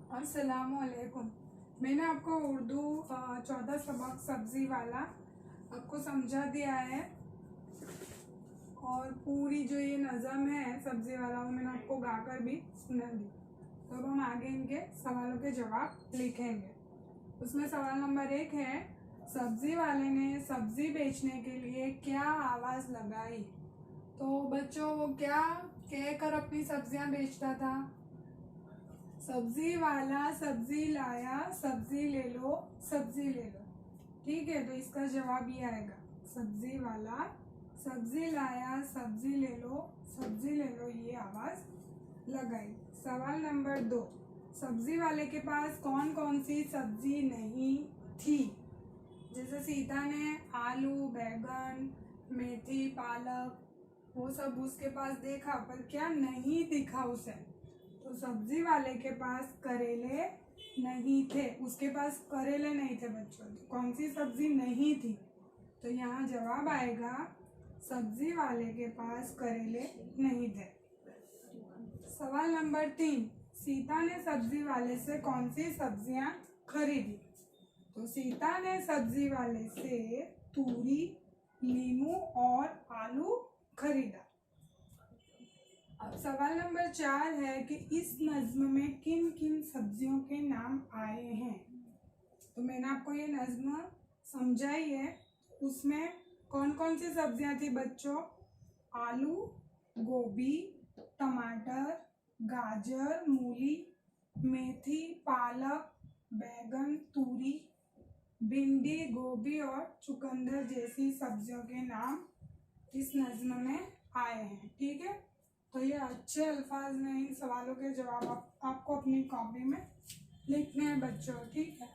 अस्सलामुअलैकुम। मैंने आपको उर्दू चौथा सबक सब्जी वाला आपको समझा दिया है और पूरी जो ये नज़म है सब्जी वाला वो मैंने आपको गाकर भी सुना दी। तो अब हम आगे इनके सवालों के जवाब लिखेंगे। उसमें सवाल नंबर 1 है, सब्जी वाले ने सब्जी बेचने के लिए क्या आवाज़ लगाई। तो बच्चों वो क्या कहकर अपनी सब्जियां बेचता था? सब्जी वाला सब्जी लाया, सब्जी ले लो, सब्जी ले लो। ठीक है, तो इसका जवाब ये आएगा, सब्जी वाला सब्जी लाया, सब्जी ले लो, सब्जी ले लो, ये आवाज लगाई। सवाल नंबर 2, सब्जी वाले के पास कौन कौन सी सब्जी नहीं थी। जैसे सीता ने आलू, बैगन, मेथी, पालक वो सब उसके पास देखा, पर क्या नहीं दिखा उसे। तो सब्जी वाले के पास करेले नहीं थे, उसके पास करेले नहीं थे बच्चों। तो कौन सी सब्जी नहीं थी? तो यहाँ जवाब आएगा, सब्जी वाले के पास करेले नहीं थे। सवाल नंबर 3, सीता ने सब्जी वाले से कौन सी सब्जियां खरीदी। तो सीता ने सब्जी वाले से तूरी, नींबू और आलू खरीदा। अब सवाल नंबर 4 है कि इस नज्म में किन किन सब्जियों के नाम आए हैं। तो मैंने आपको ये नज्म समझाई है, उसमें कौन कौन सी सब्जियां थी बच्चों? आलू, गोभी, टमाटर, गाजर, मूली, मेथी, पालक, बैगन, तूरी, भिंडी, गोभी और चुकंदर जैसी सब्जियों के नाम इस नज्म में आए हैं। ठीक है, तो ये अच्छे अल्फाज में इन सवालों के जवाब आपको अपनी कॉपी में लिखने हैं बच्चों। ठीक है।